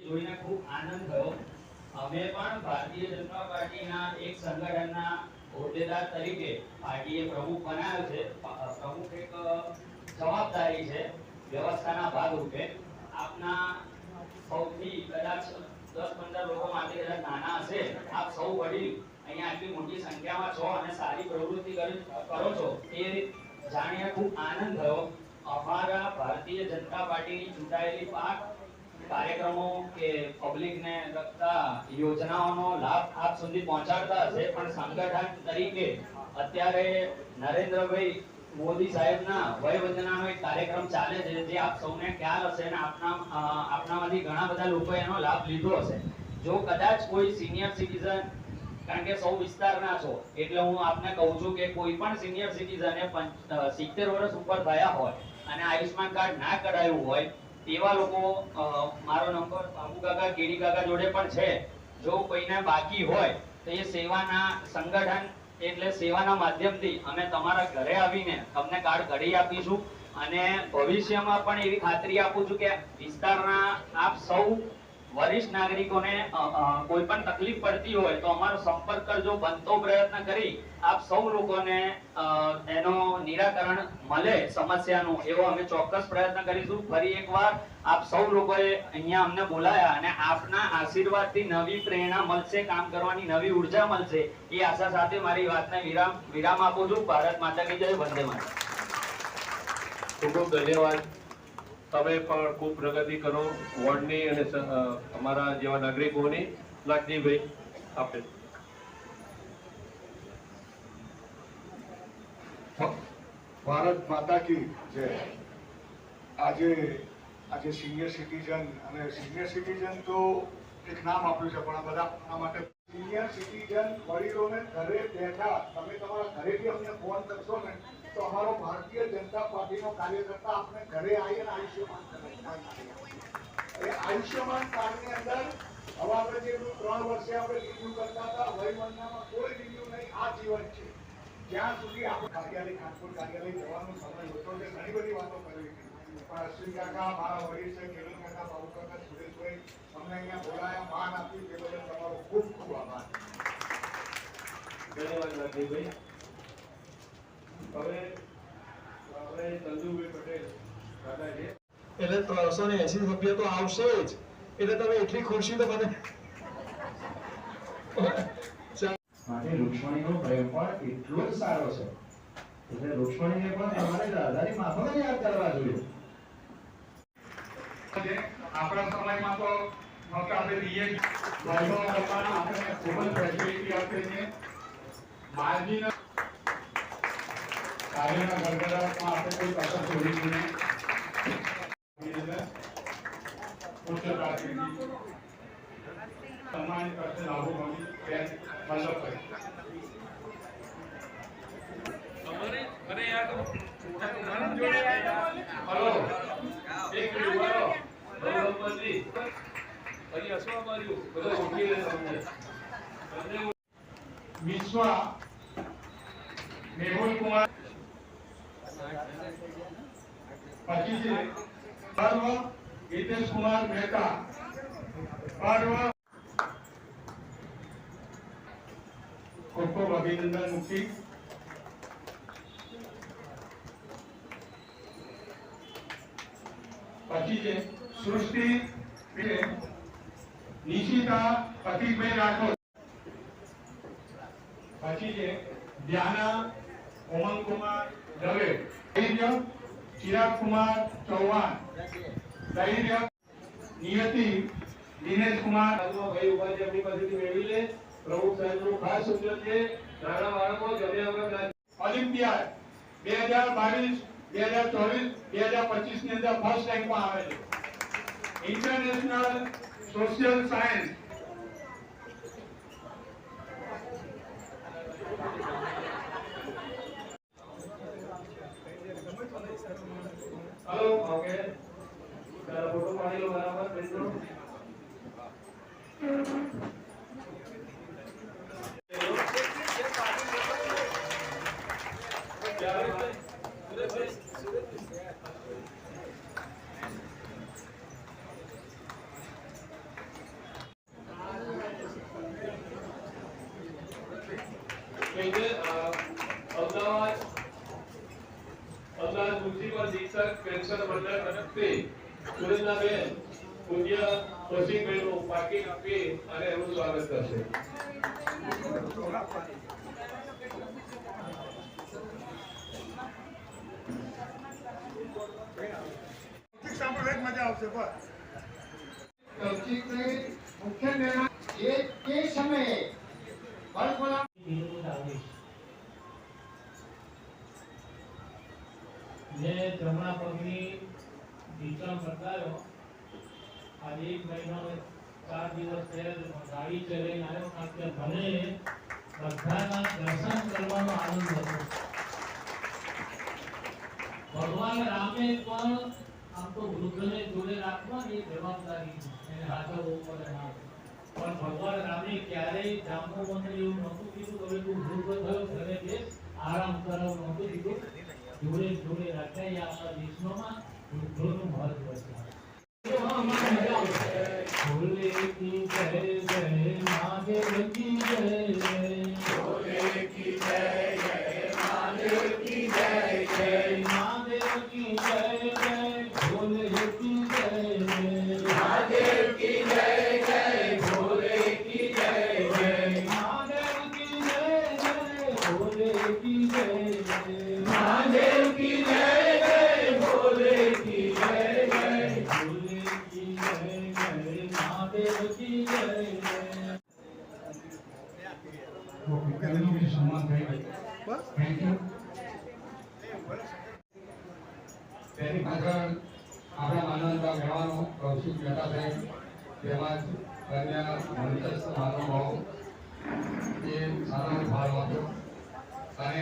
જોઈને ખૂબ આનંદ થયો। અમે પણ ભારતીય જનતા પાર્ટીના એક સંગઠનના હોદ્દેદાર તરીકે પાર્ટીએ પ્રમુખ બનાવ્યો છે। પ્રમુખ એક જવાબદારી છે વ્યવસ્થાના ભાગરૂપે। આપના સૌથી કદાચ 10-15 લોકો માટે કદાચ નાના હશે, આપ સૌ વડીલ અહીંયા આટલી મોટી સંખ્યામાં છો અને સારી પ્રવૃત્તિ કરો છો એ જાણીને ખૂબ આનંદ થયો। અમારા ભારતીય જનતા પાર્ટીની ચૂંટાયેલી કાર્યક્રમો કે પબ્લિકને લગતા યોજનાઓનો લાભ આપ સુધી પહોંચાડતા હશે, પણ સંગઠન તરીકે અત્યારે નરેન્દ્રભાઈ મોદી સાહેબના વયવંદનાનો એક કાર્યક્રમ ચાલે છે, જે આપ સૌને ખ્યાલ હશે અને આપનામાંથી ઘણા બધા લોકોએ એનો લાભ લીધો હશે। જો કદાચ કોઈ સિનિયર સિટીઝન, કારણ કે સૌ વિસ્તારના છો એટલે હું આપને કહું છું કે કોઈ પણ સિનિયર સિટીઝને 70 વર્ષ ઉપર થયા હોય અને આયુષ્માન કાર્ડ ના કઢાવ્યું હોય તેવા લોકો, મારો નંબર બાબુ કાકા, કેડી કાકા જોડે પણ છે। જો કોઈને બાકી હોય તો એ સેવાના સંગઠન એટલે સેવાના માધ્યમથી અમે તમારા ઘરે આવીને તમને કાર્ડ કઢી આપીશું અને ભવિષ્યમાં પણ એવી ખાતરી આપું છું કે વિસ્તારના આપ સૌ વરિષ્ઠ નાગરિકોને કોઈ પણ તકલીફ પડતી હોય તો અમારો સંપર્ક કરજો। બનતો પ્રયત્ન કરી આપ સૌ લોકોને એનો નિરાકરણ મળે સમસ્યાનું, એવો અમે ચોક્કસ પ્રયત્ન કરીશું। ફરી એકવાર આપ સૌ લોકોએ અહીંયા અમને બોલાયા અને આપના આશીર્વાદથી નવી પ્રેરણા મળશે, કામ કરવાની નવી ઉર્જા મળશે, એ આશા સાથે મારી વાતને વિરામ આપું છું। ભારત માતા કી જય, વંદે માતરમ। ખૂબ ખૂબ ધન્યવાદ। તમે પણ ખૂબ પ્રગતિ કરો વોર્ડની અને અમારા જેવા નાગરિકોની। લાખજીભાઈ આપે। ભારત માતા કી જય। આજે સિનિયર સિટીઝન, અને સિનિયર સિટીઝન તો એક નામ આપ્યું છે, પણ આ બધા માટે સિનિયર સિટીઝન વડીલોને ઘરે બેઠા તમે તમારા ઘરેથી અમને ફોન કરશો ને તો અમારો ભારતીય જનતા પાર્ટીનો કાર્યકર્તા આપણે ઘરે આવીને આયુષ્યમાન કાર્ડની અંદર હવે આપણે જે 3 વર્ષે આપણે રિન્યુ કરતા હતા, વયવંદનામાં કોઈ રિન્યુ નહીં, આ જીવન છે। જ્યાં સુધી આપણે કાર્યાલય, ખાનપુર કાર્યાલય જવાનો સમય હોતો છે, ઘણી બધી વાતો કરવી હતી, પણ અશ્વિન કાકા, મારા વડીલ છે, કેલી કાકા, બાબુ કાકા, સુરેશભાઈ અમને અહીંયા બોલાયા, માન આપ્યું, તે બદલ તમારો ખૂબ ખૂબ આભાર। ધન્યવાદ લાખજીભાઈ। હવે સંજુભાઈ પટેલ દાદા છે, એટલે 380 સભ્ય તો આવશે જ, એટલે તમે એટલી ખુરશી તો મને માટે રૂક્ષ્મણીનો પ્રેમ પણ એટલો જ સારો છે, એટલે રૂક્ષ્મણીને પણ તમારે રાધાની માફક યાદ કરવા જોઈએ। આપણા સમયમાં તો ફક્ત આપણે દઈએ ભાઈઓ કરવાના આપણે ખૂબ જ ફેસિલિટી આપે છે। માર્જીના કાર્યના ગરગડાટમાં આપણે કોઈ કસર છોડી નહીં। ઉચ્ચ પ્રાથમિક સન્માનિત કરશે લાભો મળી બેન વલ્લભભાઈ। હલો, એક મિનિટ બોલો વલ્લભભાઈ, ફરી હસવા માર્યું બધા ઓળખી લે તમને। વિશ્વા મેહુલ કુમાર, પછી છે પર્વ હિતેશ કુમાર મહેતા, પર્વ ખૂબ ખૂબ અભિનંદન મુક્તિ। પછી છે સૃષ્ટિ નિશિતા પ્રતિકભાઈ રાઠોડ, પછી છે ધ્યાના ઉમંગ કુમાર દવે, ધૈર્ય ચિરાગ કુમાર ચૌહાણ, ધૈર્ય નિયતિ દિનેશ કુમાર। ભાઈ ઉપાધિ આપણી પાસેથી મેળવી લે। પ્રમુખ સાહેબનું ખાસ સૂચન છે, નાના બાળકો જમ્યા વગર ઓલિમ્પિયાડ 2022, 2024, 2025 ની અંદર ફર્સ્ટ રેન્કમાં આવે છે। International social science hello okay जरा फोटो पाड़ी लो बराबर बेचो। અમદાવાદ મ્યુનિસિપલ શિક્ષક પેન્શન મંડળ તરફથી સુરેન્દ્રબેન પૂજ્ય કૌશિકભાઈનું પાકીટ આપી અને એનું સ્વાગત કરશે. સાંભળો એક મજા આવશે બસ. મુખ્ય મહેમાન તે સમયે બળબોલા મેં જમણા પગની વિશ્રામ બદલાયો. આજે 1 મહિનો 4 દિવસ થયા ગાડી ચલાવીને આવ્યો કારણ કે મને બધાના દર્શન કરવાનો આનંદ હતો. ભગવાન રામે પણ આમ તો વૃદ્ધને જોડે રાખવાની જવાબદારી એને હાજરવું પડે ના. પણ ભગવાન રામે ક્યારેય જાંબુવનને એવું નહોતું કીધું હવે તું વૃદ્ધ થયો ઘરે બેસ આરામ કરાવ નહોતું કીધું. જોડે જોડે રાખ્યા એ આપણા દેશમાં વૃદ્ધોનું મહત્વ છે. ભોલે કી જય જય મહાદેવ કી જય ભોલે કી જય જય મહાદેવ કી જય જય મહાદેવ કી જય જય ભોલે કી જય મહાદેવ કી જય જય ભોલે કી જય જય મહાદેવ કી જય જય ભોલે કી જય મહાદેવ કી જય જય ભોલે કી જય જય ભોલે કી જય જય મહાદેવ કી જય તેની પાછળ આપણા માનવતા કહેવાનો કૌશિક મહેતા સાહેબ તેમજ અન્ય મંચસ્થ મહાનુભાવો એ સારો ફાળો આપ્યો અને